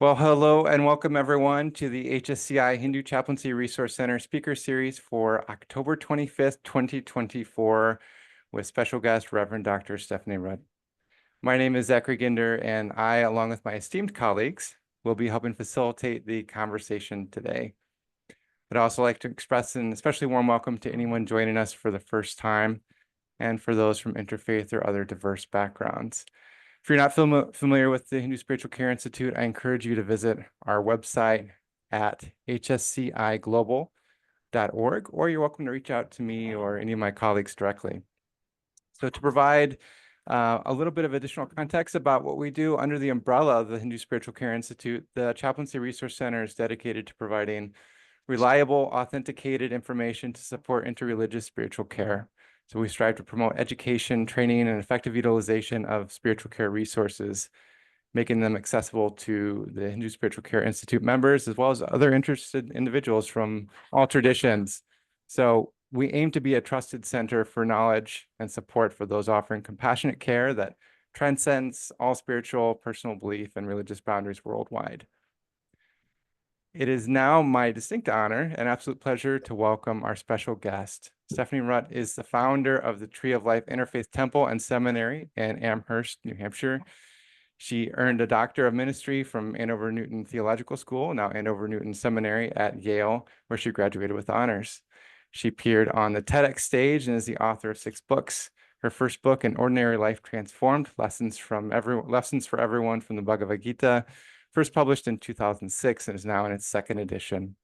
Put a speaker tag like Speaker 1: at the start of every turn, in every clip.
Speaker 1: Well, hello and welcome everyone to the HSCI Hindu Chaplaincy Resource Center Speaker Series for October 25th, 2024, with special guest Reverend Dr. Stephanie Rutt. My name is Zachary Ginder, and I, along with my esteemed colleagues, will be helping facilitate the conversation today. I'd also like to express an especially warm welcome to anyone joining us for the first time, and for those from interfaith or other diverse backgrounds. If you're not familiar with the Hindu Spiritual Care Institute, I encourage you to visit our website at hsciglobal.org, or you're welcome to reach out to me or any of my colleagues directly. So to provide a little bit of additional context about what we do under the umbrella of the Hindu Spiritual Care Institute, the Chaplaincy Resource Center is dedicated to providing reliable, authenticated information to support interreligious spiritual care. So we strive to promote education, training, and effective utilization of spiritual care resources, making them accessible to the Hindu Spiritual Care Institute members, as well as other interested individuals from all traditions. So we aim to be a trusted center for knowledge and support for those offering compassionate care that transcends all spiritual, personal belief, and religious boundaries worldwide. It is now my distinct honor and absolute pleasure to welcome our special guest. Stephanie Rutt is the founder of the Tree of Life Interfaith Temple and Seminary in Amherst, New Hampshire. She earned a Doctor of Ministry from Andover Newton Theological School, now Andover Newton Seminary at Yale, where she graduated with honors. She appeared on the TEDx stage and is the author of 6 books. Her first book, An Ordinary Life Transformed, Lessons for Everyone from the Bhagavad Gita, first published in 2006 and is now in its 2nd edition.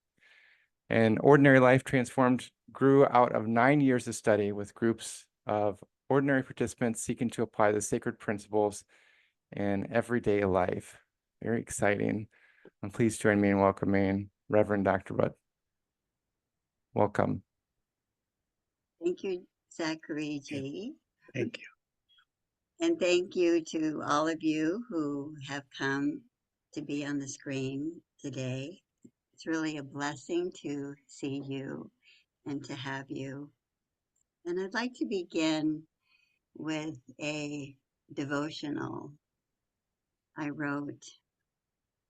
Speaker 1: An Ordinary Life Transformed grew out of 9 years of study with groups of ordinary participants seeking to apply the sacred principles in everyday life. Very exciting. And please join me in welcoming Reverend Dr. Rutt. Welcome.
Speaker 2: Thank you, Zachary G.
Speaker 1: Thank you.
Speaker 2: And thank you to all of you who have come to be on the screen today. It's really a blessing to see you and to have you. And I'd like to begin with a devotional I wrote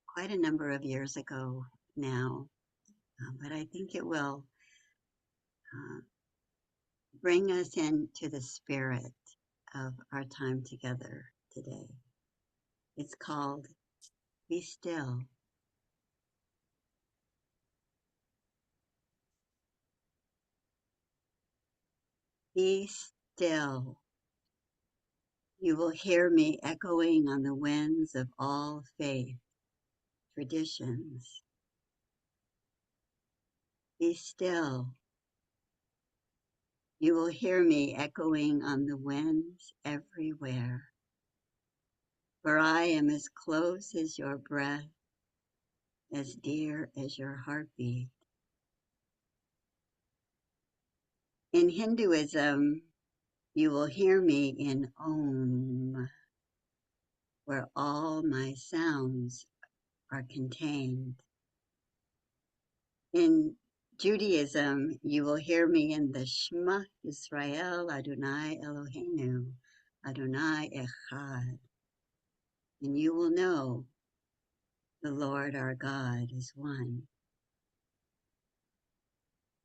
Speaker 2: quite a number of years ago now, but I think it will bring us into the spirit of our time together today. It's called Be Still. Be still. You will hear me echoing on the winds of all faith traditions. Be still. You will hear me echoing on the winds everywhere. For I am as close as your breath, as dear as your heartbeat. In Hinduism, you will hear me in Om, where all my sounds are contained. In Judaism, you will hear me in the Shema Yisrael Adonai Eloheinu, Adonai Echad. And you will know the Lord our God is one.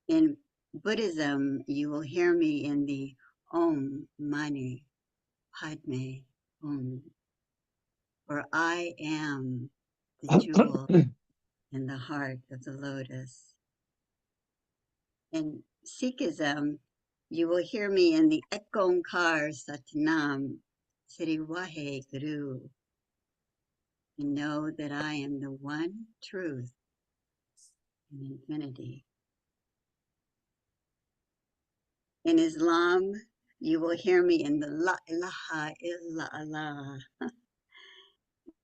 Speaker 2: In Buddhism, you will hear me in the Om Mani Padme Hum, for I am the jewel in the heart of the lotus. In Sikhism, you will hear me in the Ek Onkar Satnam Sri Waheguru, and know that I am the one truth in infinity. In Islam, you will hear me in the La ilaha illallah.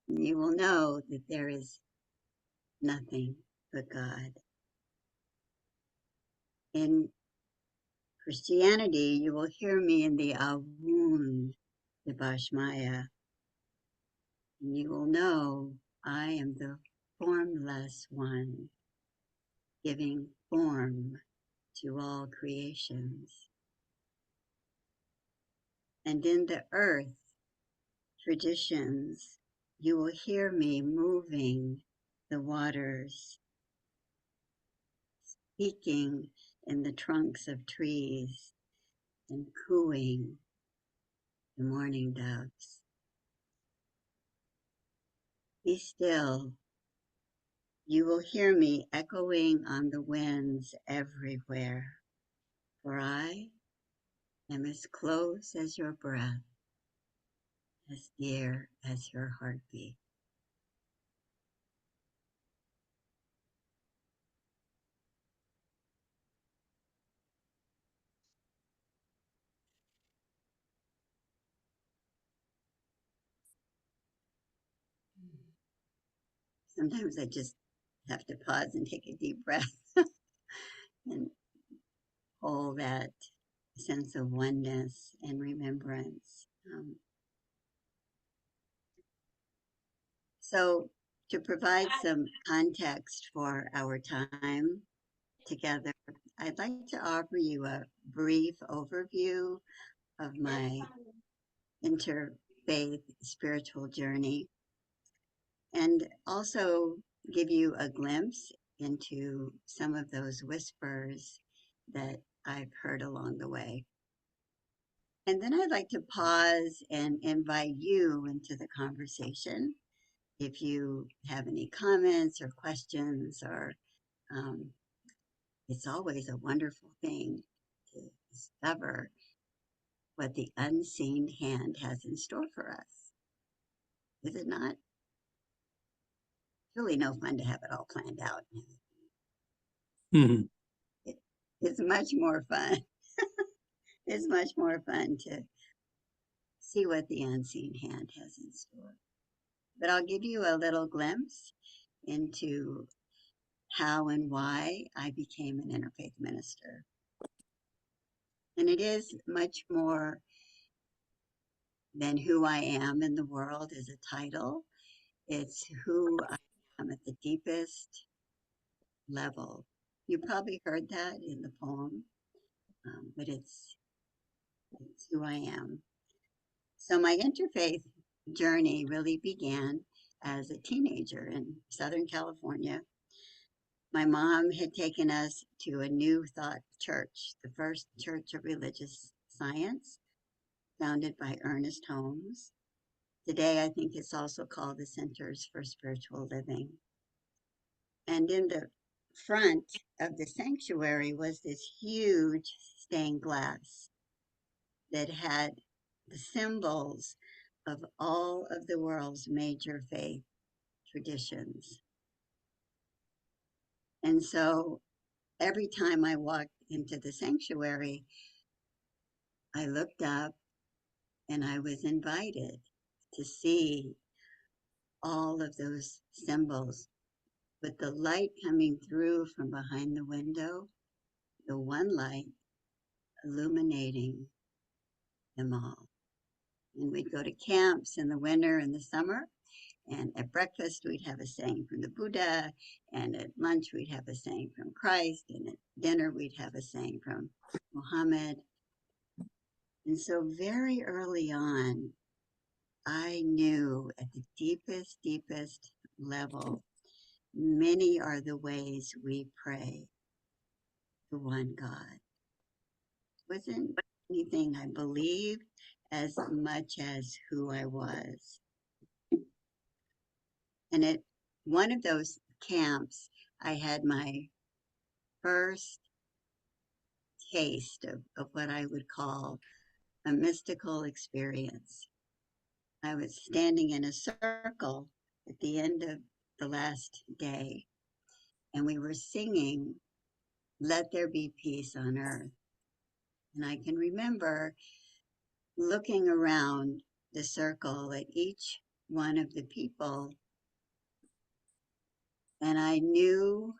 Speaker 2: You will know that there is nothing but God. In Christianity, you will hear me in the Avun, the Bashmaya. And you will know I am the formless one, giving form to all creations. And in the earth traditions, you will hear me moving the waters, speaking in the trunks of trees, and cooing the morning doves. Be still. You will hear me echoing on the winds everywhere, for I am as close as your breath, as dear as your heartbeat. Sometimes I just have to pause and take a deep breath and hold that sense of oneness and remembrance. So, to provide some context for our time together, I'd like to offer you a brief overview of my interfaith spiritual journey and also give you a glimpse into some of those whispers that I've heard along the way. And then I'd like to pause and invite you into the conversation. If you have any comments or questions, or um, it's always a wonderful thing to discover what the unseen hand has in store for us. Is it not? It's really no fun to have it all planned out.
Speaker 3: Mhm.
Speaker 2: It's much more fun. It's much more fun to see what the unseen hand has in store. But I'll give you a little glimpse into how and why I became an interfaith minister. And it is much more than who I am in the world as a title. It's who I am at the deepest level. You probably heard that in the poem, but it's who I am. So my interfaith journey really began as a teenager in Southern California. My mom had taken us to a New Thought church, the first church of religious science, founded by Ernest Holmes. Today, I think it's also called the Centers for Spiritual Living. And in the front of the sanctuary was this huge stained glass that had the symbols of all of the world's major faith traditions. And so every time I walked into the sanctuary, I looked up and I was invited to see all of those symbols with the light coming through from behind the window, the one light illuminating them all. And we'd go to camps in the winter and the summer. And at breakfast, we'd have a saying from the Buddha. And at lunch, we'd have a saying from Christ. And at dinner, we'd have a saying from Muhammad. And so very early on, I knew at the deepest, deepest level, many are the ways we pray to one God. It wasn't anything I believed as much as who I was. And at one of those camps, I had my first taste of what I would call a mystical experience. I was standing in a circle at the end of the last day, and we were singing, "Let There Be Peace on Earth." And I can remember looking around the circle at each one of the people, and I knew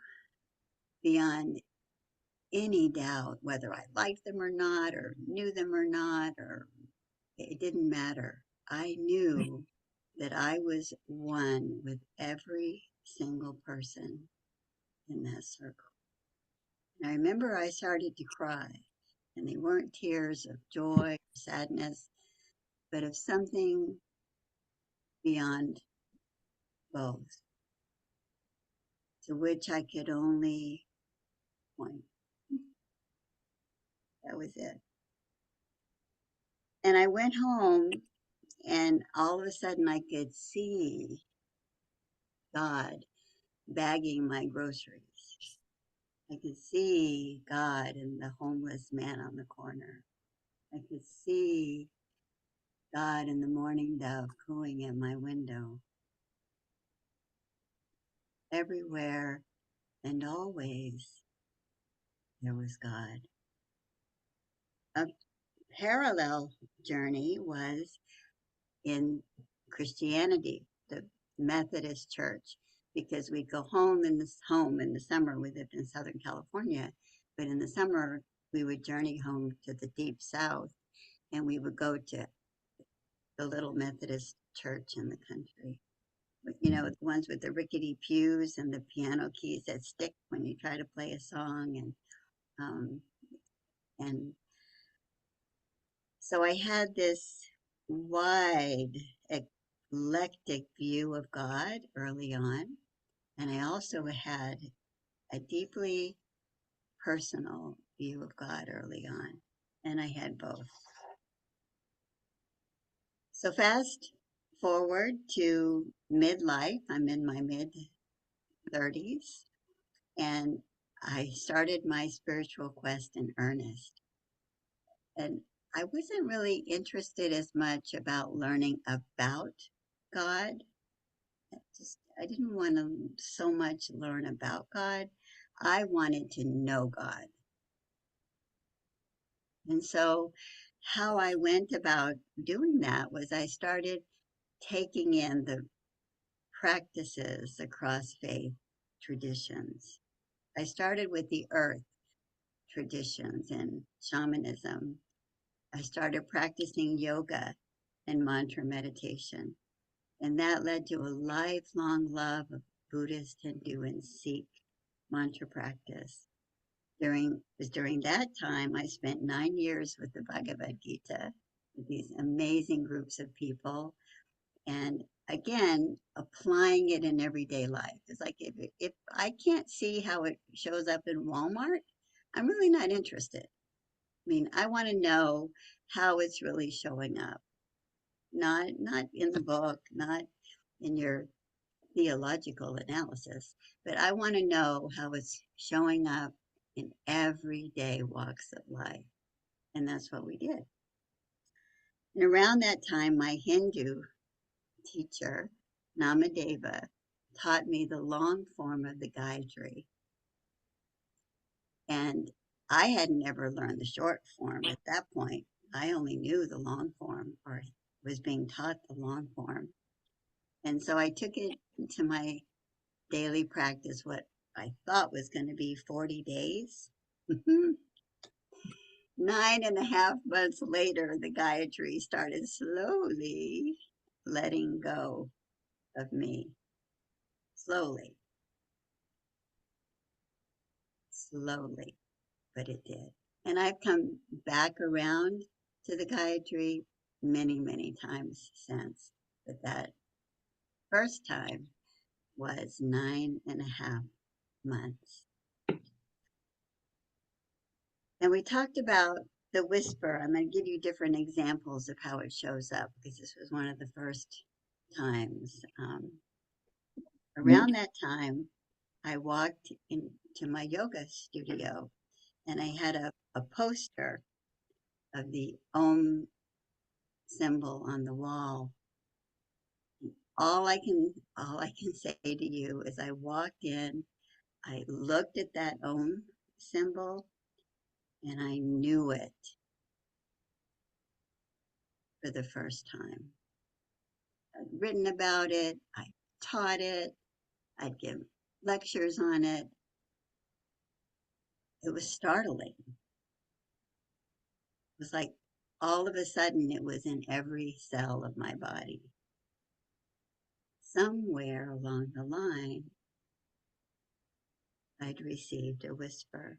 Speaker 2: beyond any doubt whether I liked them or not, or knew them or not, or it didn't matter. I knew that I was one with every single person in that circle. And I remember I started to cry, and they weren't tears of joy or sadness, but of something beyond both, to which I could only point. That was it. And I went home, and all of a sudden I could see God bagging my groceries. I could see God and the homeless man on the corner. I could see God and the mourning dove cooing at my window. Everywhere and always there was God. A parallel journey was in Christianity, the Methodist Church, because we'd go home in the summer. We lived in Southern California, but in the summer we would journey home to the deep South, and we would go to the little Methodist church in the country. You know, the ones with the rickety pews and the piano keys that stick when you try to play a song, um, and so I had this wide, eclectic view of God early on, and I also had a deeply personal view of God early on, and I had both. So fast forward to midlife, I'm in my mid 30s, and I started my spiritual quest in earnest. And I wasn't really interested as much about learning about God. I didn't want to so much learn about God. I wanted to know God. And so how I went about doing that was I started taking in the practices across faith traditions. I started with the earth traditions and shamanism. I started practicing yoga and mantra meditation. And that led to a lifelong love of Buddhist, Hindu, and Sikh mantra practice. During that time, I spent 9 years with the Bhagavad Gita, with these amazing groups of people. And again, applying it in everyday life. It's like if I can't see how it shows up in Walmart, I'm really not interested. I mean, I want to know how it's really showing up. Not in the book, not in your theological analysis, but I want to know how it's showing up in everyday walks of life. And that's what we did. And around that time, my Hindu teacher, Namadeva, taught me the long form of the Gayatri. And I had never learned the short form at that point. I only knew the long form, or was being taught the long form. And so I took it into my daily practice, what I thought was going to be 40 days. 9.5 months later, the Gayatri started slowly letting go of me. Slowly, slowly, but it did. And I've come back around to the Gayatri many, many times since. But that first time was 9.5 months. And we talked about the whisper. I'm going to give you different examples of how it shows up because this was one of the first times. Around that time, I walked into my yoga studio and I had a poster of the Om symbol on the wall. All I can say to you is I walked in, I looked at that Om symbol, and I knew it for the first time. I'd written about it, I taught it, I'd give lectures on it. It was startling. It was like all of a sudden it was in every cell of my body. Somewhere along the line, I'd received a whisper.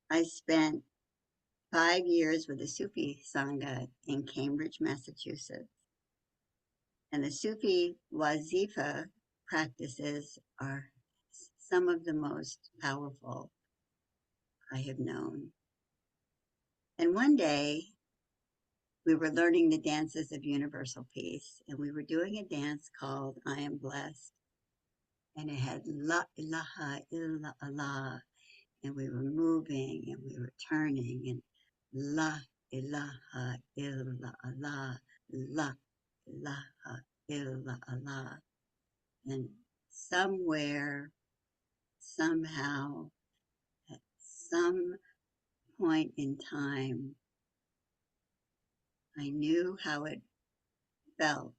Speaker 2: I spent 5 years with the Sufi Sangha in Cambridge, Massachusetts. And the Sufi wazifa practices are some of the most powerful I have known. And one day we were learning the dances of universal peace, and we were doing a dance called I Am Blessed, and it had La ilaha illa Allah, and we were moving and we were turning, and La ilaha illa Allah, La ilaha illa Allah. And somewhere, somehow, at some point in time, I knew how it felt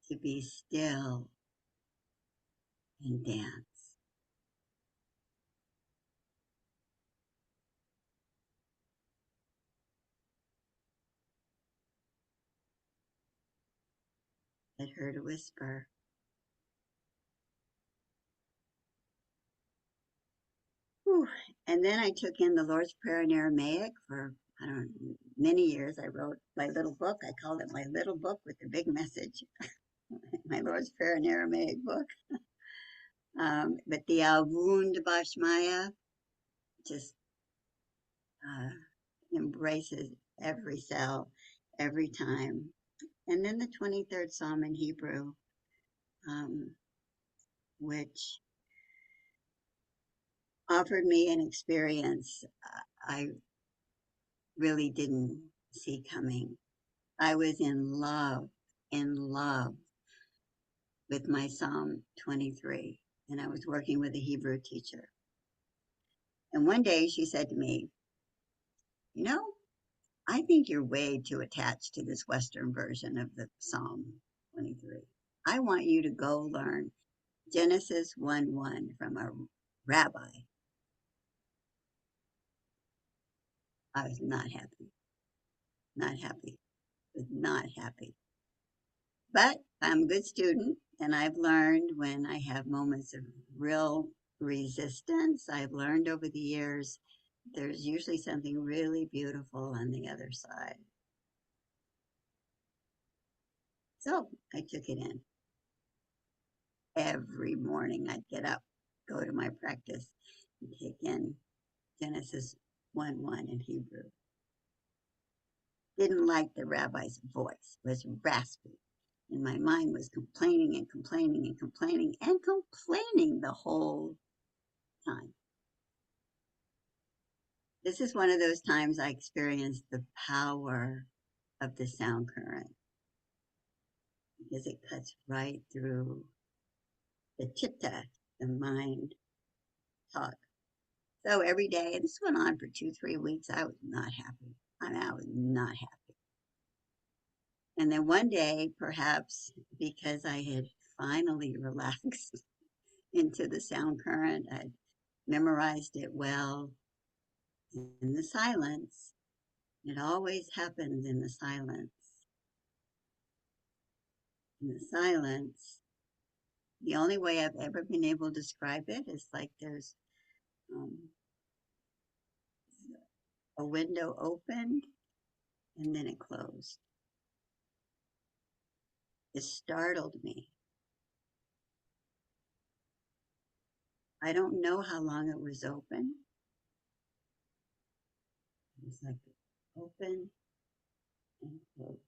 Speaker 2: to be still and dance. I heard a whisper. Whew. And then I took in the Lord's Prayer in Aramaic for, I don't know, many years. I wrote my little book. I called it my little book with the big message, my Lord's Prayer in Aramaic book. But the Avund Bashmaya just embraces every cell, every time. And then the 23rd Psalm in Hebrew, which offered me an experience I really didn't see coming. I was in love with my Psalm 23, and I was working with a Hebrew teacher. And one day she said to me, you know, I think you're way too attached to this Western version of the Psalm 23. I want you to go learn Genesis 1:1 from a rabbi. I was not happy, was not happy. But I'm a good student, and I've learned when I have moments of real resistance, I've learned over the years, there's usually something really beautiful on the other side. So I took it in. Every morning I'd get up, go to my practice, and take in Genesis 1:1 in Hebrew. Didn't like the rabbi's voice, it was raspy. And my mind was complaining and complaining and complaining and complaining the whole time. This is one of those times I experienced the power of the sound current because it cuts right through the chitta, the mind talk. So every day, and this went on for 2, 3 weeks, I was not happy. I was not happy. And then one day, perhaps because I had finally relaxed into the sound current, I'd memorized it well in the silence. It always happens in the silence. In the silence, the only way I've ever been able to describe it is like there's a window opened and then it closed. It startled me. I don't know how long it was open. It was like open and closed.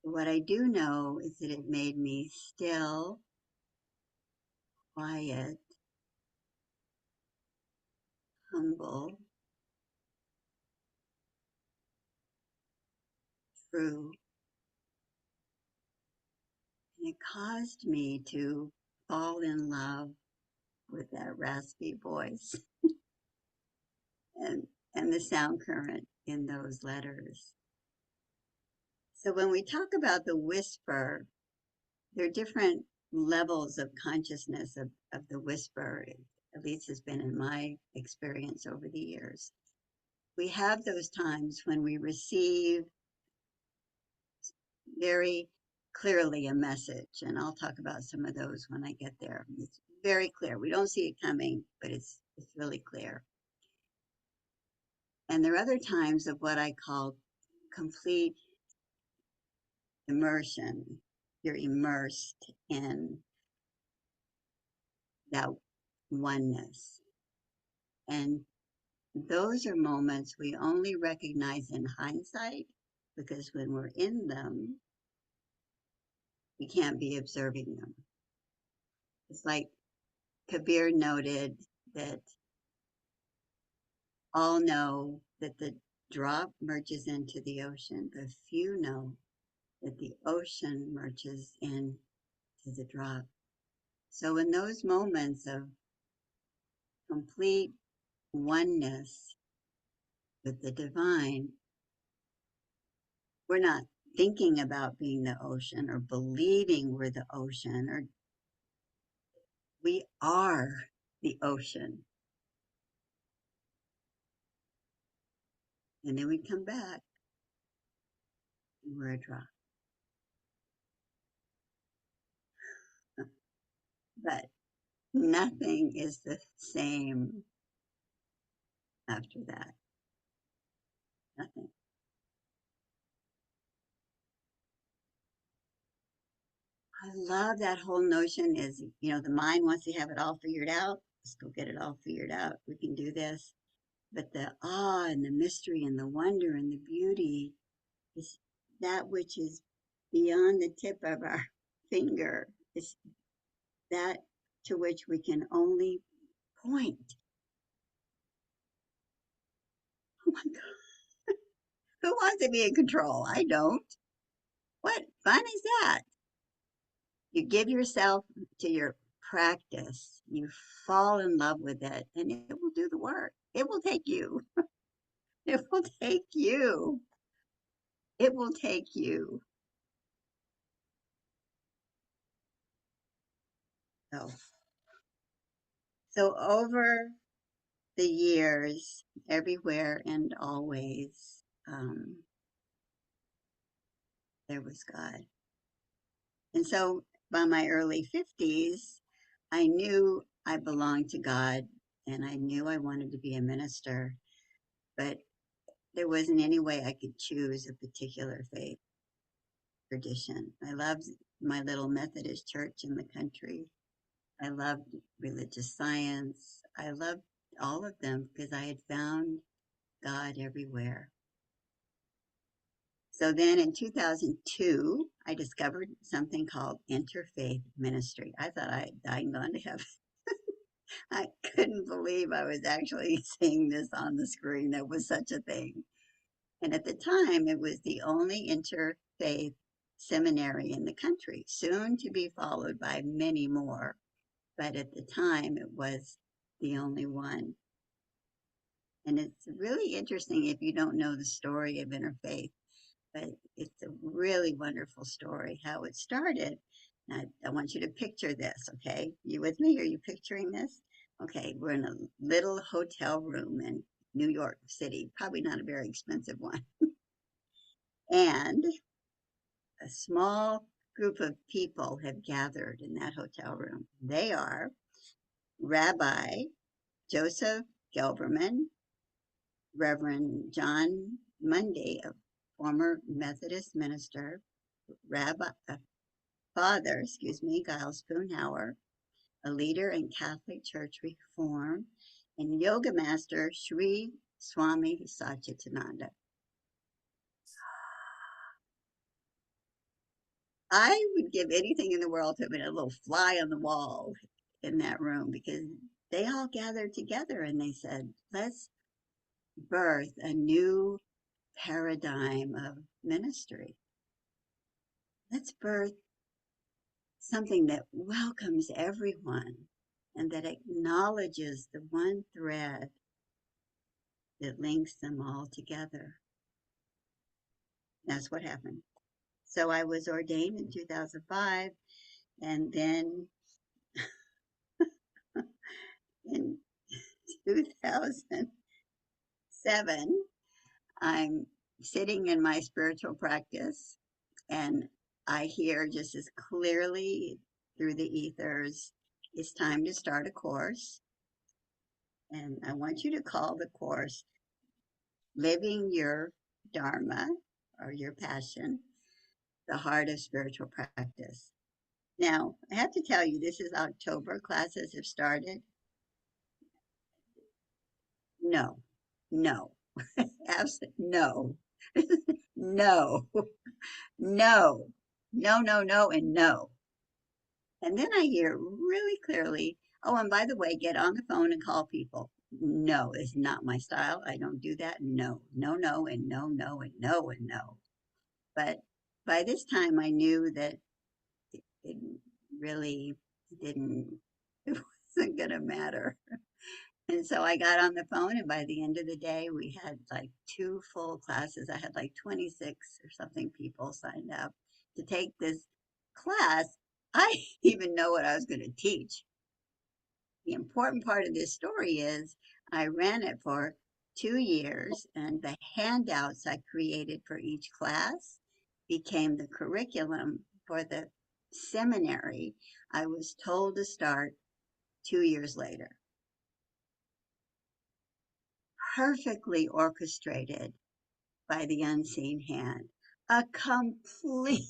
Speaker 2: What I do know is that it made me still, quiet, humble, true, and it caused me to fall in love with that raspy voice and, and the sound current in those letters. So when we talk about the whisper, there are different levels of consciousness of the whisper, at least has been in my experience over the years. We have those times when we receive very clearly a message, and I'll talk about some of those when I get there. It's very clear. We don't see it coming, but it's really clear. And there are other times of what I call complete immersion. You're immersed in that oneness. And those are moments we only recognize in hindsight, because when we're in them, we can't be observing them. It's like Kabir noted that all know that the drop merges into the ocean, but few know that the ocean merges into the drop. So in those moments of complete oneness with the divine, we're not thinking about being the ocean or believing we're the ocean, or we are the ocean. And then we come back and we're a drop. But nothing is the same after that. Nothing. I love that whole notion is, the mind wants to have it all figured out. Let's go get it all figured out. We can do this. But the awe and the mystery and the wonder and the beauty is that which is beyond the tip of our finger. It's that to which we can only point. Oh my God. Who wants to be in control? I don't. What fun is that? You give yourself to your practice, you fall in love with it, and it will do the work. It will take you. It will take you. It will take you. So, so over the years, everywhere and always, there was God. And so by my early 50s, I knew I belonged to God and I knew I wanted to be a minister, but there wasn't any way I could choose a particular faith tradition. I loved my little Methodist church in the country. I loved religious science. I loved all of them because I had found God everywhere. So then in 2002, I discovered something called interfaith ministry. I thought I'd gone to heaven. I couldn't believe I was actually seeing this on the screen. There was such a thing. And at the time, it was the only interfaith seminary in the country, soon to be followed by many more. But at the time, it was the only one. And it's really interesting if you don't know the story of interfaith, but it's a really wonderful story how it started. I want you to picture this, okay? You with me? Are you picturing this? Okay, we're in a little hotel room in New York City, probably not a very expensive one. And a small group of people have gathered in that hotel room. They are Rabbi Joseph Gelberman, Reverend John Mundy, a former Methodist minister, Father, Giles Spoonhauer, a leader in Catholic Church Reform, and Yoga Master Sri Swami Satchidananda. I would give anything in the world to have been a little fly on the wall in that room, because they all gathered together and they said, let's birth a new paradigm of ministry. Let's birth something that welcomes everyone and that acknowledges the one thread that links them all together. That's what happened. So I was ordained in 2005, and then in 2007, I'm sitting in my spiritual practice, and I hear just as clearly through the ethers, it's time to start a course. And I want you to call the course living your dharma or your passion, the heart of spiritual practice. Now, I have to tell you, this is October. Classes have started. No, no, absolutely no, no, no, no, and no. And then I hear really clearly, oh, and by the way, get on the phone and call people. No, it's not my style. I don't do that. No, no, no, and no, no, and no, and no. But by this time, I knew that it really didn't, it wasn't going to matter. And so I got on the phone, and by the end of the day, we had like 2 full classes. I had like 26 or something people signed up to take this class. I didn't even know what I was going to teach. The important part of this story is I ran it for 2 years, and the handouts I created for each class became the curriculum for the seminary I was told to start 2 years later. Perfectly orchestrated by the unseen hand. A complete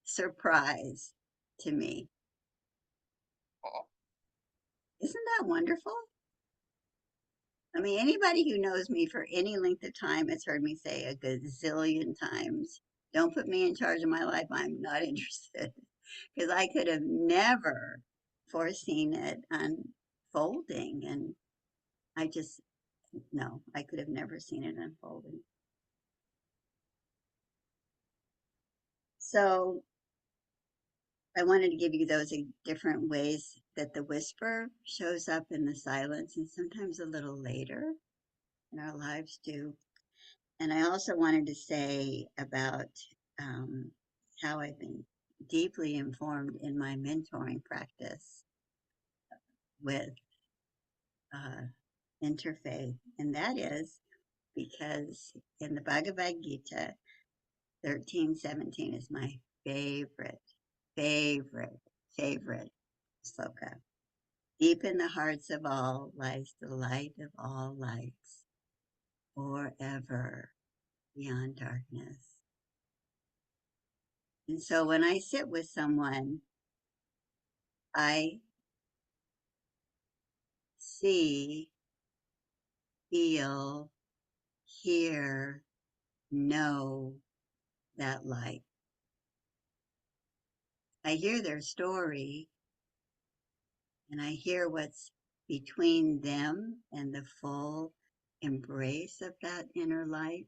Speaker 2: surprise to me. Isn't that wonderful? I mean, anybody who knows me for any length of time has heard me say a gazillion times, don't put me in charge of my life. I'm not interested. Because I could have never foreseen it unfolding. And I just, no, I could have never seen it unfolding. So I wanted to give you those different ways that the whisper shows up in the silence and sometimes a little later in our lives too. And I also wanted to say about um, how I've been deeply informed in my mentoring practice with uh, interfaith. And that is because in the Bhagavad Gita, 13:17 is my favorite, favorite, favorite sloka. Deep in the hearts of all lies the light of all lights, forever beyond darkness. And so when I sit with someone, I see, feel, hear, know that light. I hear their story and I hear what's between them and the full embrace of that inner light.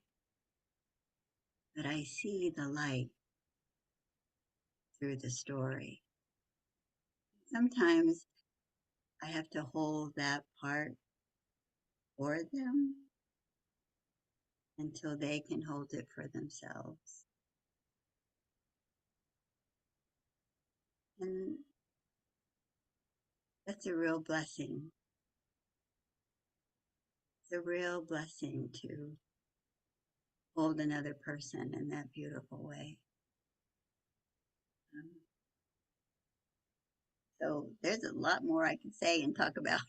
Speaker 2: But I see the light through the story. Sometimes I have to hold that part for them until they can hold it for themselves. And that's a real blessing. It's a real blessing to hold another person in that beautiful way. Um, so there's a lot more I could say and talk about,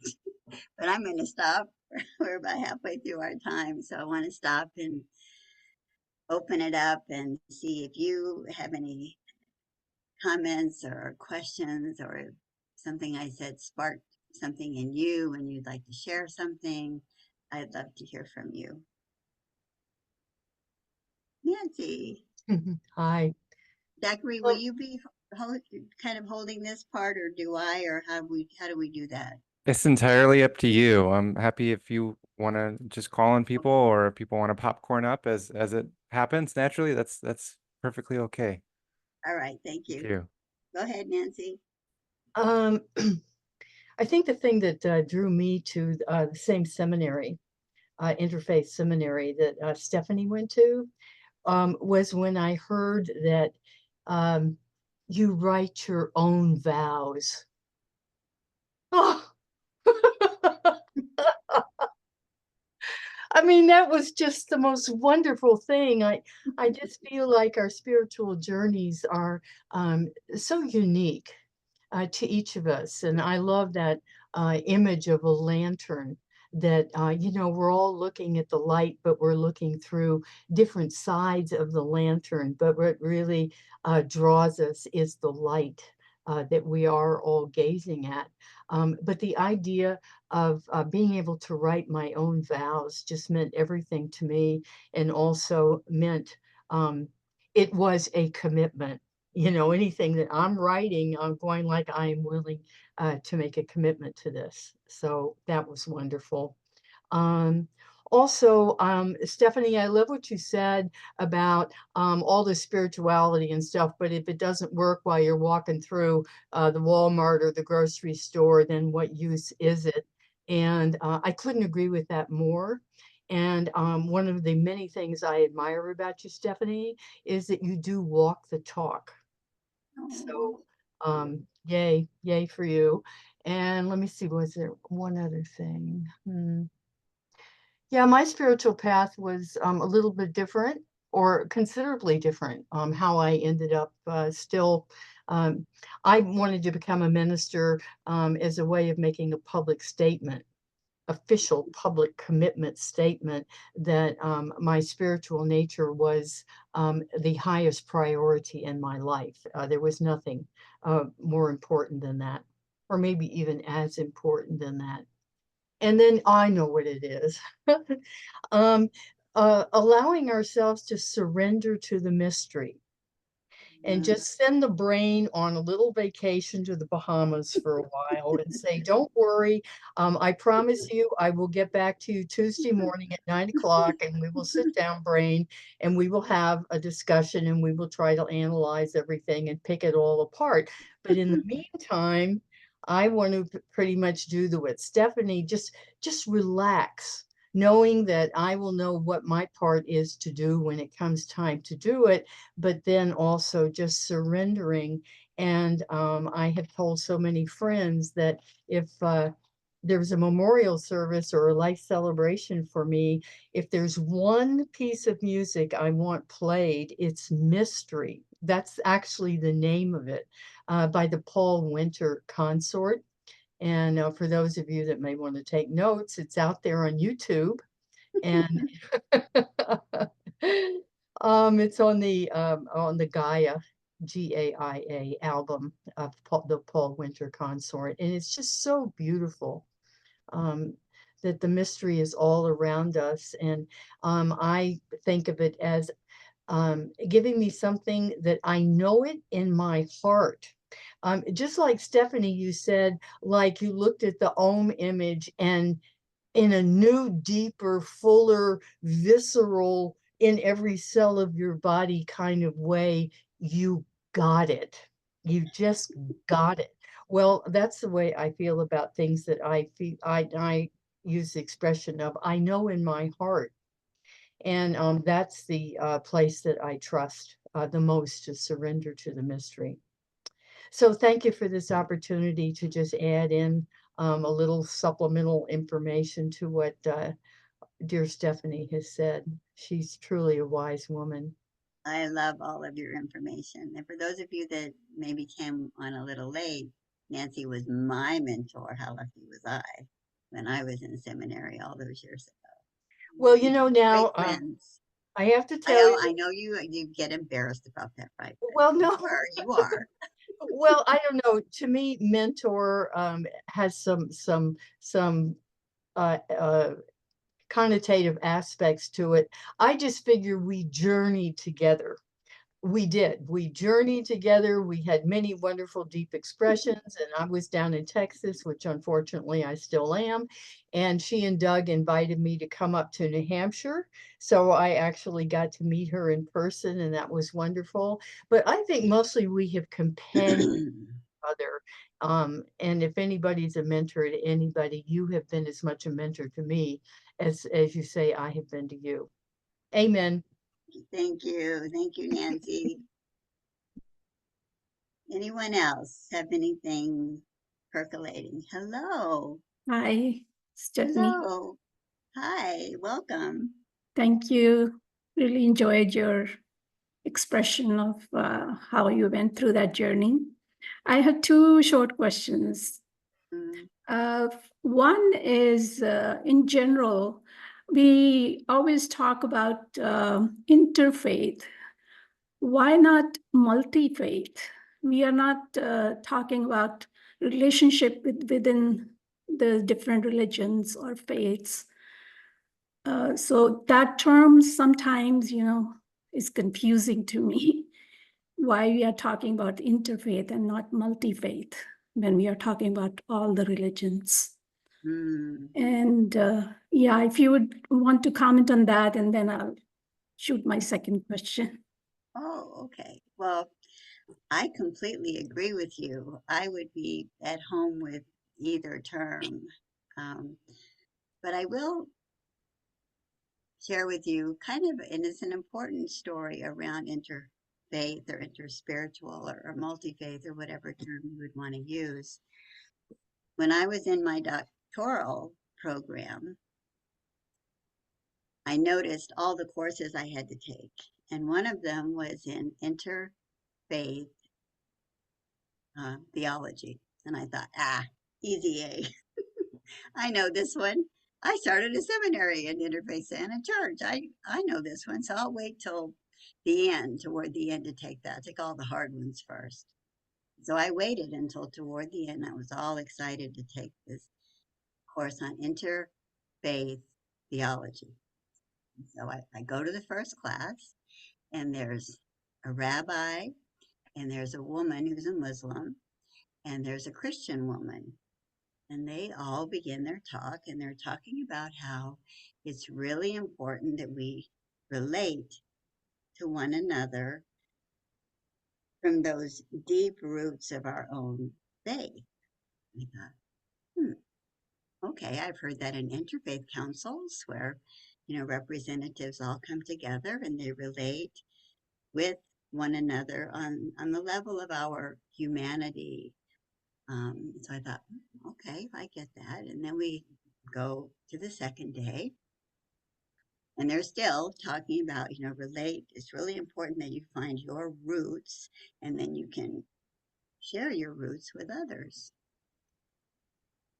Speaker 2: but I'm going to stop. We're about halfway through our time, so I want to stop and open it up and see if you have any comments or questions, or something I said sparked something in you and you'd like to share something. I'd love to hear from you. Nancy.
Speaker 3: Hi.
Speaker 2: Zachary, will you be kind of holding this part, or do I, or how do we do that?
Speaker 1: It's entirely up to you. I'm happy if you want to just call on people, or if people want to popcorn up as it happens naturally. That's perfectly okay.
Speaker 2: All right, thank
Speaker 1: Thank
Speaker 2: you.
Speaker 1: you.
Speaker 2: Go ahead, Nancy.
Speaker 3: I think the thing that drew me to the same seminary, Interfaith Seminary that Stephanie went to, was when I heard that you write your own vows. Oh, I mean, that was just the most wonderful thing. I just feel like our spiritual journeys are so unique to each of us. And I love that image of a lantern that, you know, we're all looking at the light, but we're looking through different sides of the lantern. But what really draws us is the light that we are all gazing at. But the idea of being able to write my own vows just meant everything to me, and also meant it was a commitment. You know, anything that I'm writing, I'm going like I am willing to make a commitment to this. So that was wonderful. Um, Also, Stephanie, I love what you said about all the spirituality and stuff, but if it doesn't work while you're walking through the Walmart or the grocery store, then what use is it? And I couldn't agree with that more. And one of the many things I admire about you, Stephanie, is that you do walk the talk.
Speaker 2: Oh,
Speaker 3: So, yay for you. And let me see, was there one other thing? Yeah, my spiritual path was a little bit different, or considerably different. How I ended up still, I wanted to become a minister as a way of making a public statement, official public commitment statement that my spiritual nature was the highest priority in my life. There was nothing more important than that, or maybe even as important than that. And then I know what it is. um, Allowing ourselves to surrender to the mystery and
Speaker 2: mm,
Speaker 3: just send the brain on a little vacation to the Bahamas for a while and say, don't worry. I promise you, I will get back to you Tuesday morning at 9 o'clock, and we will sit down, brain, and we will have a discussion, and we will try to analyze everything and pick it all apart. But in the meantime, I want to pretty much do the what Stephanie, just relax, knowing that I will know what my part is to do when it comes time to do it, but then also just surrendering. And I have told so many friends that if there's a memorial service or a life celebration for me, if there's one piece of music I want played, it's Mystery. That's actually the name of it, by the Paul Winter Consort. And for those of you that may want to take notes, it's out there on YouTube. And it's on the Gaia, Gaia album of the Paul Winter Consort, and it's just so beautiful. Um, that the mystery is all around us, and I think of it as giving me something that I know it in my heart. Just like Stephanie, you said, like you looked at the Om image and in a new, deeper, fuller, visceral, in every cell of your body kind of way, you got it. You just got it. Well, that's the way I feel about things that I feel. I use the expression of I know in my heart, and that's the place that I trust the most, to surrender to the mystery. So thank you for this opportunity to just add in a little supplemental information to what dear Stephanie has said. She's truly a wise woman.
Speaker 2: I love all of your information. And for those of you that maybe came on a little late, Nancy was my mentor. How lucky was I when I was in seminary all those years ago.
Speaker 3: Well, you know, now
Speaker 2: Great friends.
Speaker 3: I have to tell you,
Speaker 2: I know you get embarrassed about that, right? But
Speaker 3: well, no,
Speaker 2: you are.
Speaker 3: well, I don't know. To me, mentor has some uh, uh, connotative aspects to it. I just figure we journeyed together. We did. We journeyed together. We had many wonderful deep expressions, and I was down in Texas, which unfortunately I still am. And she and Doug invited me to come up to New Hampshire. So I actually got to meet her in person, and that was wonderful. But I think mostly we have companioned other. And if anybody's a mentor to anybody, you have been as much a mentor to me as you say I have been to you. Amen.
Speaker 2: Thank you. Thank you, Nancy. Anyone else have anything percolating? Hello.
Speaker 4: Hi, Stephanie.
Speaker 2: Hello. Hi. Welcome.
Speaker 4: Thank you. Really enjoyed your expression of how you went through that journey. I have two short questions.
Speaker 2: Mm,
Speaker 4: One is, in general, we always talk about interfaith. Why not multi-faith? We are not talking about relationship within the different religions or faiths. So that term sometimes, is confusing to me. Why we are talking about interfaith and not multi-faith when we are talking about all the religions.
Speaker 2: Hmm.
Speaker 4: And yeah, if you would want to comment on that, and then I'll shoot my second question.
Speaker 2: Oh, okay. Well, I completely agree with you. I would be at home with either term. Um, but I will share with you kind of, and it's an important story around interfaith or interspiritual or multi-faith or whatever term you would want to use. When I was in my doctoral program, I noticed all the courses I had to take, and one of them was in interfaith theology. And I thought, easy A. I know this one. I started a seminary in Interfaith Santa Church. I know this one, so I'll wait till the end, toward the end to take that. Take all the hard ones first. So I waited until toward the end. I was all excited to take this course on interfaith theology. So I go to the first class, and there's a rabbi, and there's a woman who's a Muslim, and there's a Christian woman. And they all begin their talk, and they're talking about how it's really important that we relate to one another from those deep roots of our own faith. I thought, okay, I've heard that in interfaith councils where, representatives all come together and they relate with one another on the level of our humanity. So I thought, okay, I get that. And then we go to the second day, and they're still talking about, relate. It's really important that you find your roots, and then you can share your roots with others.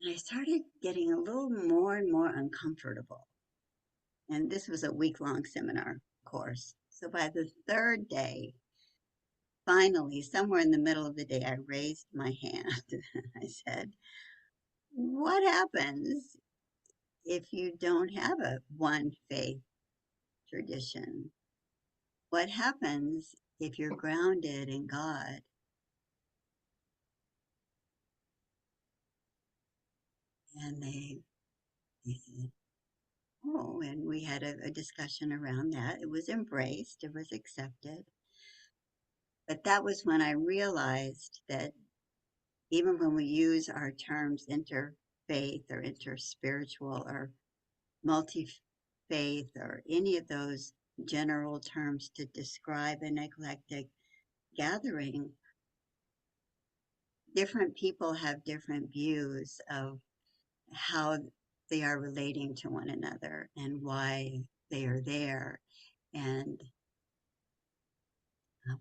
Speaker 2: And I started getting a little more and more uncomfortable. And this was a week-long seminar course. So by the third day, finally, somewhere in the middle of the day, I raised my hand. I said, what happens if you don't have a one faith tradition? What happens if you're grounded in God? And they said, oh, and we had a discussion around that. It was embraced, it was accepted. But that was when I realized that even when we use our terms interfaith or interspiritual or multi-faith or any of those general terms to describe an eclectic gathering, different people have different views of how they are relating to one another and why they are there and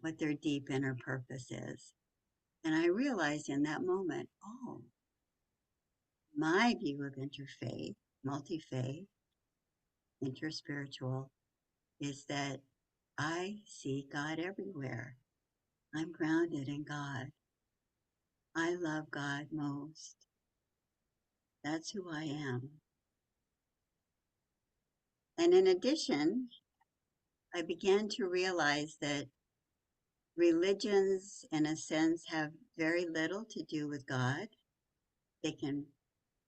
Speaker 2: what their deep inner purpose is. And I realized in that moment, oh, my view of interfaith, multi-faith, interspiritual is that I see God everywhere. I'm grounded in God. I love God most. That's who I am. And in addition, I began to realize that religions, in a sense, have very little to do with God. They can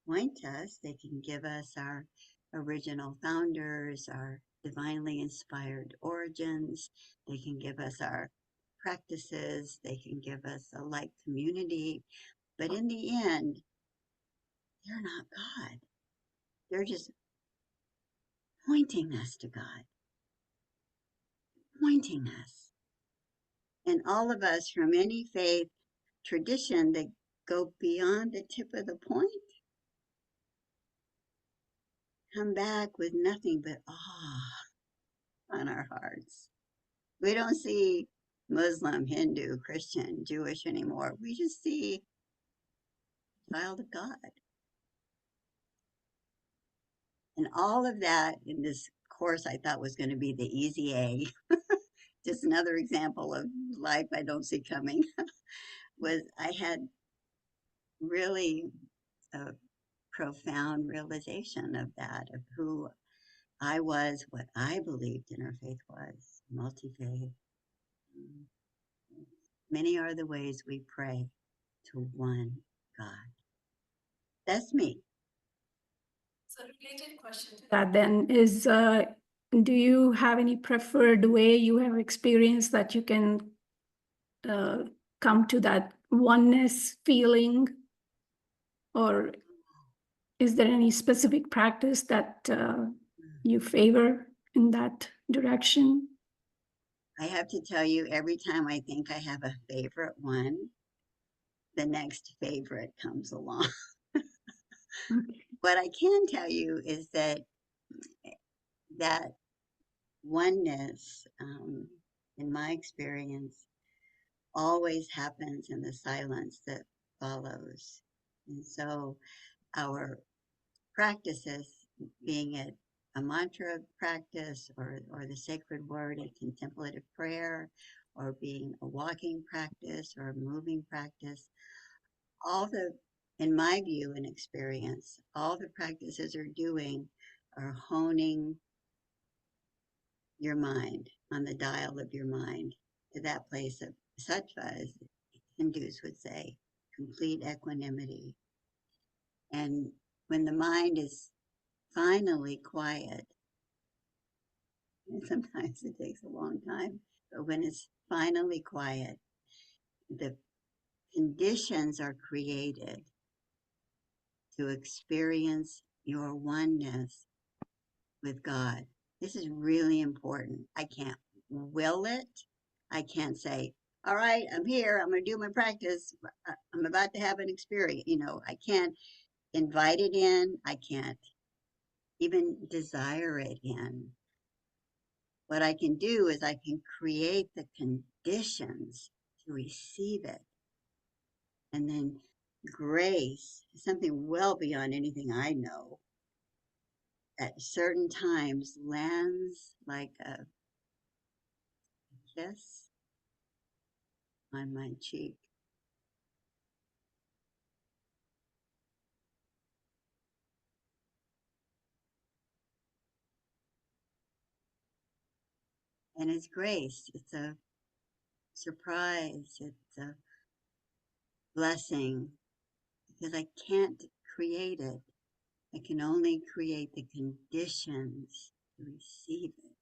Speaker 2: point us, they can give us our original founders, our divinely inspired origins, they can give us our practices, they can give us a like community, but in the end, they're not God. They're just pointing us to God, pointing us. And all of us from any faith tradition that go beyond the tip of the point come back with nothing but awe on our hearts. We don't see Muslim, Hindu, Christian, Jewish anymore. We just see child of God. And all of that in this course I thought was going to be the easy A, just another example of life I don't see coming, was I had really a profound realization of that, of who I was, what I believed interfaith was, multi-faith. Many are the ways we pray to one God. That's me.
Speaker 4: So related question to that then is, do you have any preferred way you have experienced that you can come to that oneness feeling? Or is there any specific practice that you favor in that direction?
Speaker 2: I have to tell you, every time I think I have a favorite one, the next favorite comes along.
Speaker 4: Okay.
Speaker 2: What I can tell you is that oneness, in my experience, always happens in the silence that follows. And so our practices, being it a mantra practice or the sacred word, a contemplative prayer, or being a walking practice or a moving practice, in my view and experience, all the practices are doing are honing your mind on the dial of your mind to that place of sattva, as Hindus would say, complete equanimity. And when the mind is finally quiet, and sometimes it takes a long time, but when it's finally quiet, the conditions are created to experience your oneness with God. This is really important. I can't will it. I can't say, all right, I'm here, I'm going to do my practice, I'm about to have an experience. I can't invite it in. I can't even desire it in. What I can do is I can create the conditions to receive it. And then grace, something well beyond anything I know, at certain times lands like a kiss on my cheek. And it's grace. It's a surprise. It's a blessing, because I can't create it. I can only create the conditions to receive it.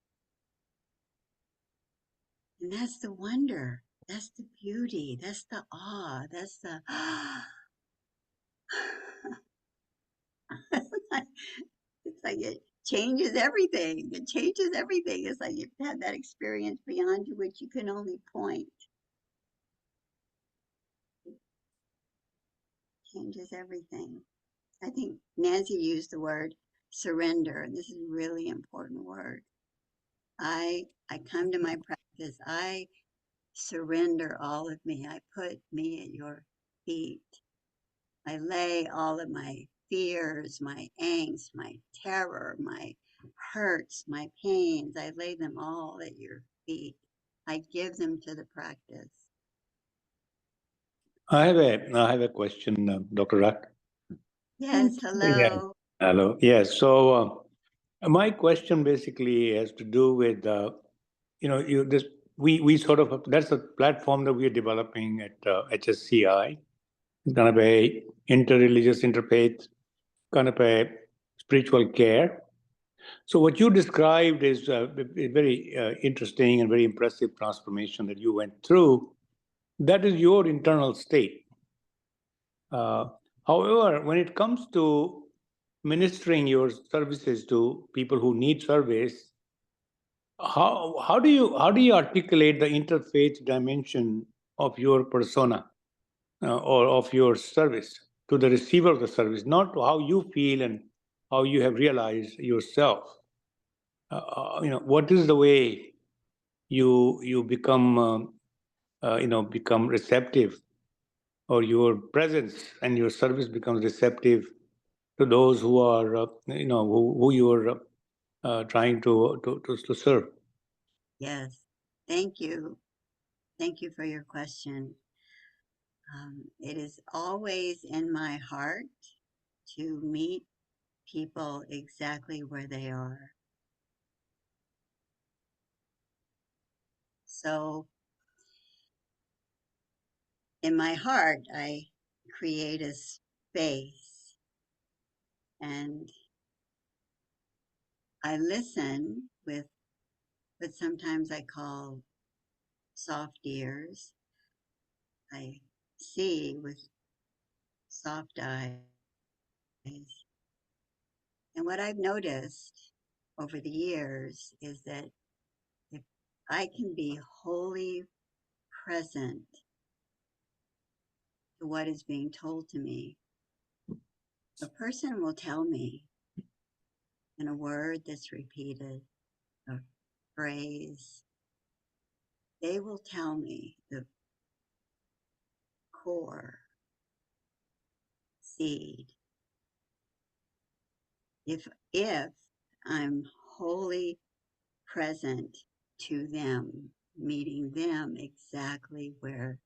Speaker 2: And that's the wonder. That's the beauty. That's the awe. That's the it's like it changes everything. It changes everything. It's like you've had that experience beyond which you can only point. It changes everything. I think Nancy used the word surrender, and this is a really important word. I come to my practice. I surrender all of me. I put me at your feet. I lay all of my fears, my angst, my terror, my hurts, my pains. I lay them all at your feet. I give them to the practice.
Speaker 5: I have a question, Dr. Rutt.
Speaker 2: Yes, hello.
Speaker 5: Yeah. Hello. Yes. So my question basically has to do with we sort of, that's a platform that we are developing at HCRC. It's kind of a interreligious, interfaith, kind of a spiritual care. So what you described is a very interesting and very impressive transformation that you went through. That is your internal state. However, when it comes to ministering your services to people who need service, how do you articulate the interfaith dimension of your persona or of your service to the receiver of the service, not how you feel and how you have realized yourself? What is the way you become become receptive, or your presence and your service becomes receptive to those who are, who you are trying to serve.
Speaker 2: Yes. Thank you. Thank you for your question. It is always in my heart to meet people exactly where they are. So in my heart, I create a space and I listen with what sometimes I call soft ears. I see with soft eyes. And what I've noticed over the years is that if I can be wholly present to what is being told to me, a person will tell me in a word that's repeated, a phrase, they will tell me the core seed. If I'm wholly present to them, meeting them exactly where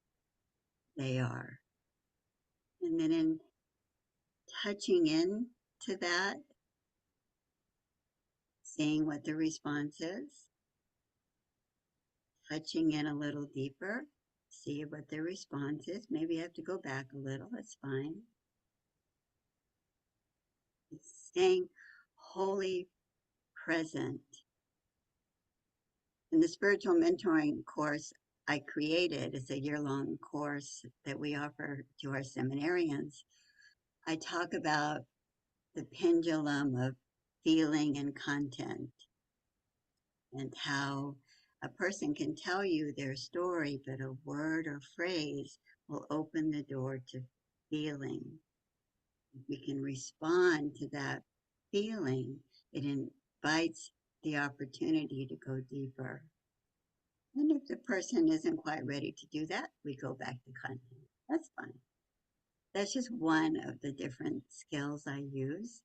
Speaker 2: they are. And then in touching in to that, seeing what the response is, touching in a little deeper, see what the response is. Maybe you have to go back a little, that's fine. Staying wholly present. In the spiritual mentoring course I created, it's a year-long course that we offer to our seminarians. I talk about the pendulum of feeling and content and how a person can tell you their story, but a word or phrase will open the door to feeling. We can respond to that feeling. It invites the opportunity to go deeper. And if the person isn't quite ready to do that, we go back to content. That's fine. That's just one of the different skills I use.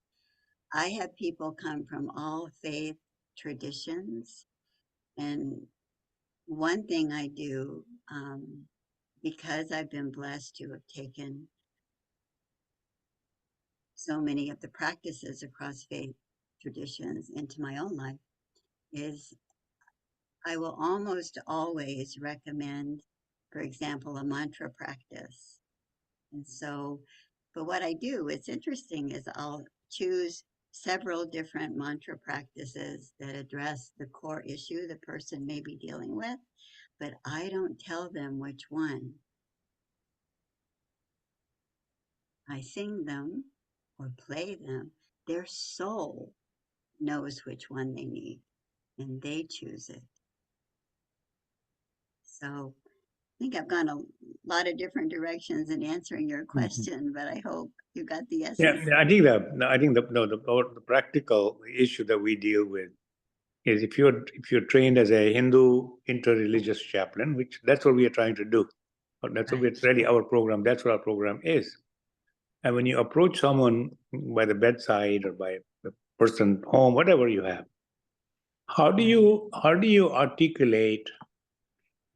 Speaker 2: I have people come from all faith traditions. And one thing I do, because I've been blessed to have taken so many of the practices across faith traditions into my own life, is I will almost always recommend, for example, a mantra practice. And so, but what I do, it's interesting, is I'll choose several different mantra practices that address the core issue the person may be dealing with, but I don't tell them which one. I sing them or play them. Their soul knows which one they need, and they choose it. So I think I've gone a lot of different directions in answering your question, but I hope you got the essence.
Speaker 5: Yeah, I think the practical issue that we deal with is if you're trained as a Hindu interreligious chaplain, which that's what we are trying to do. That's what it's really our program. That's what our program is. And when you approach someone by the bedside or by the person home, whatever you have, how do you articulate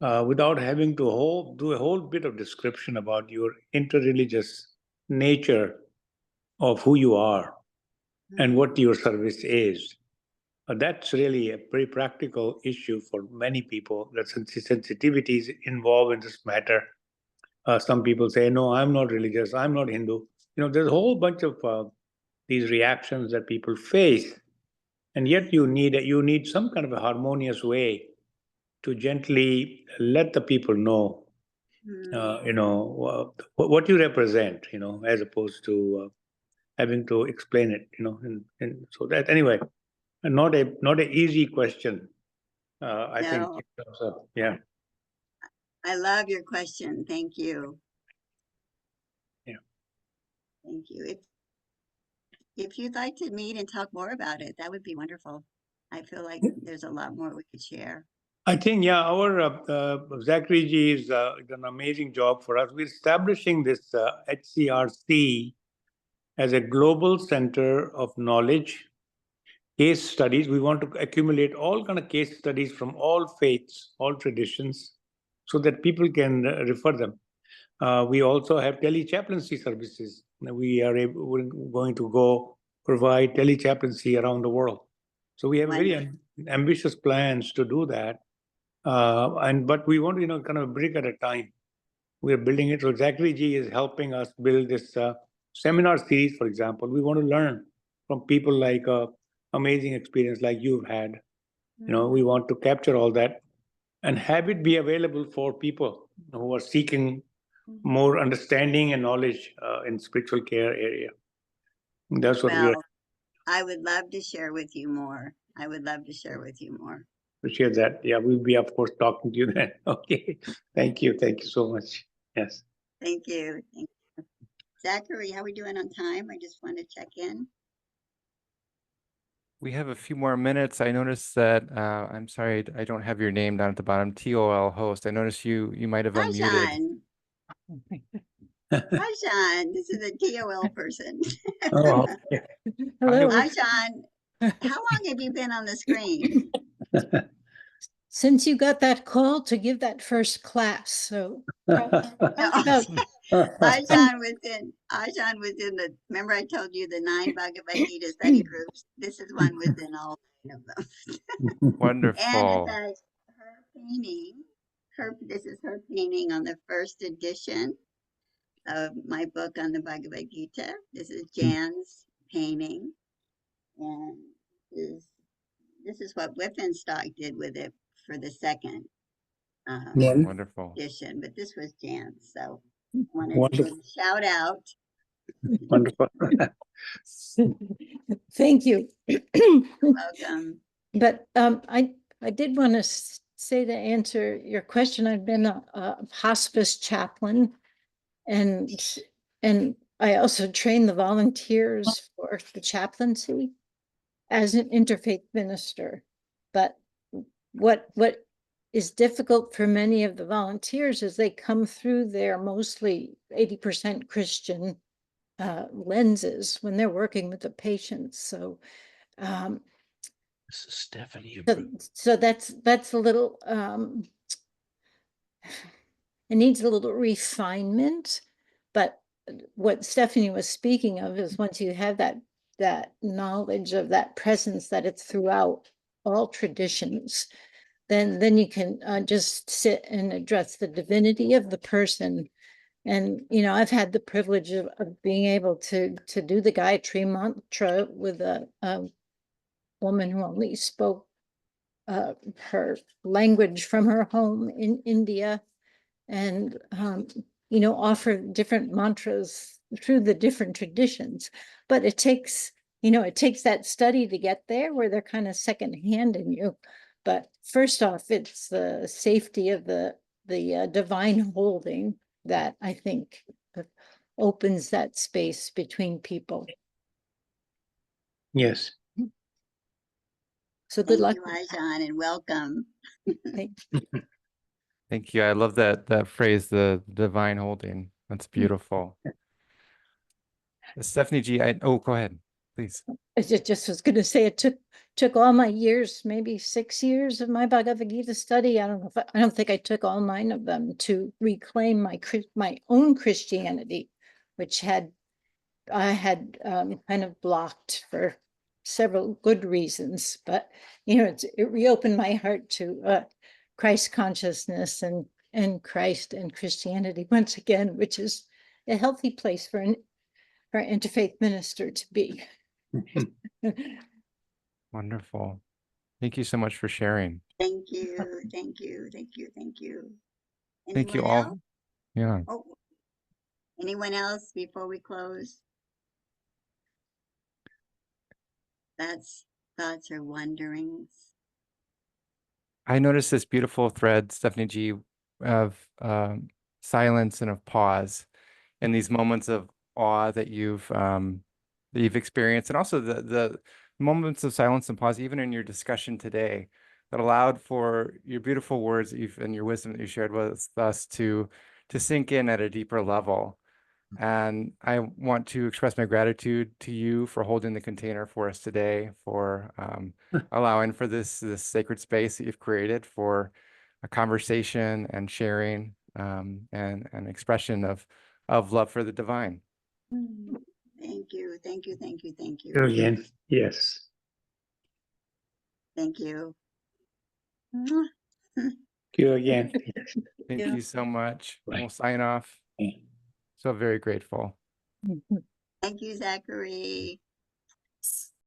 Speaker 5: without having to do a whole bit of description about your interreligious nature of who you are and what your service is? That's really a very practical issue for many people. That sensitivities involved in this matter. Some people say, "No, I'm not religious. I'm not Hindu." There's a whole bunch of these reactions that people face, and yet you need some kind of a harmonious way to gently let the people know, what you represent, as opposed to having to explain it, and so that anyway, not a easy question. I think
Speaker 2: No,
Speaker 5: in terms of, yeah.
Speaker 2: I love your question. Thank you.
Speaker 5: Yeah.
Speaker 2: Thank you. If you'd like to meet and talk more about it, that would be wonderful. I feel like there's a lot more we could share.
Speaker 5: I think, yeah, our Zachary G is done an amazing job for us. We're establishing this HCRC as a global center of knowledge, case studies. We want to accumulate all kind of case studies from all faiths, all traditions, so that people can refer them. We also have telechaplaincy services. We're going to go provide telechaplaincy around the world. So we have very ambitious plans to do that. But we want to, kind of a brick at a time. We're building it. So Zachary G is helping us build this seminar series, for example. We want to learn from people like amazing experience like you've had. We want to capture all that and have it be available for people who are seeking more understanding and knowledge in spiritual care area. That's what we
Speaker 2: Well, I would love to share with you more. I would love to share with you more.
Speaker 5: appreciate that. Yeah, we'll be, of course, talking to you then. Okay. Thank you. Thank you so much. Yes.
Speaker 2: Thank you. Thank you. Zachary, how are we doing on time? I just want to check in.
Speaker 1: We have a few more minutes. I noticed that, I'm sorry, I don't have your name down at the bottom, TOL host. I noticed you might have
Speaker 2: Hi,
Speaker 1: unmuted.
Speaker 2: Sean. Hi, Sean. This is a TOL person.
Speaker 5: Oh, okay.
Speaker 3: Hello.
Speaker 2: Hi, Sean. How long have you been on the screen?
Speaker 3: Since you got that call to give that first class, so
Speaker 2: No.
Speaker 3: about
Speaker 2: Ajahn was in the, remember I told you the 9 Bhagavad Gita study groups? This is one within all 9 of them. And in
Speaker 1: Wonderful.
Speaker 2: fact, her painting, this is her painting on the first edition of my book on the Bhagavad Gita. This is Jan's painting. And this is what Whippenstock did with it for the second
Speaker 1: Wonderful.
Speaker 2: edition, but this was Jan's. So I wanted to
Speaker 5: Wonderful.
Speaker 2: give a shout out.
Speaker 5: Wonderful.
Speaker 3: thank you.
Speaker 2: Welcome.
Speaker 3: But I did want to say, to answer your question, I've been a hospice chaplain, and I also train the volunteers for the chaplaincy as an interfaith minister. But what is difficult for many of the volunteers is they come through their mostly 80% Christian lenses when they're working with the patients. So
Speaker 6: This is Stephanie.
Speaker 3: so that's a little it needs a little refinement. But what Stephanie was speaking of is once you have that knowledge of that presence, that it's throughout all traditions, then you can just sit and address the divinity of the person. And I've had the privilege of being able to do the Gayatri mantra with a woman who only spoke her language from her home in India, and offer different mantras through the different traditions. But it takes that study to get there, where they're kind of secondhand in you. But first off, it's the safety of the divine holding that I think opens that space between people.
Speaker 5: Yes.
Speaker 3: So good luck.
Speaker 2: Thank you, Ajahn, and welcome.
Speaker 1: Thank you. I love that phrase, the divine holding. That's beautiful. Stephanie G, go ahead, please.
Speaker 3: I just was going to say it took all my years, maybe 6 years of my Bhagavad Gita study. I don't think I took all 9 of them to reclaim my own Christianity, which I had kind of blocked for several good reasons. But it reopened my heart to Christ consciousness and Christ and Christianity once again, which is a healthy place for an interfaith minister to be.
Speaker 1: Wonderful. Thank you so much for sharing.
Speaker 2: Thank you. Thank you. Thank you. Thank you.
Speaker 1: Thank you
Speaker 2: Anyone
Speaker 1: all.
Speaker 2: else?
Speaker 1: Yeah.
Speaker 2: Oh, anyone else before we close? Thoughts or wonderings.
Speaker 1: I noticed this beautiful thread, Stephanie G, of silence and of pause, and these moments of awe that you've experienced, and also the moments of silence and pause, even in your discussion today, that allowed for your beautiful words and your wisdom that you shared with us to sink in at a deeper level. And I want to express my gratitude to you for holding the container for us today, for allowing for this sacred space that you've created for a conversation and sharing and an expression of love for the divine.
Speaker 2: Thank you. Thank you. Thank you. Thank you.
Speaker 5: Again, yes.
Speaker 2: Thank you.
Speaker 5: Thank you again.
Speaker 1: Thank
Speaker 3: Yeah.
Speaker 1: you so much.
Speaker 5: Bye.
Speaker 1: We'll sign off. So very grateful.
Speaker 2: Thank you, Zachary.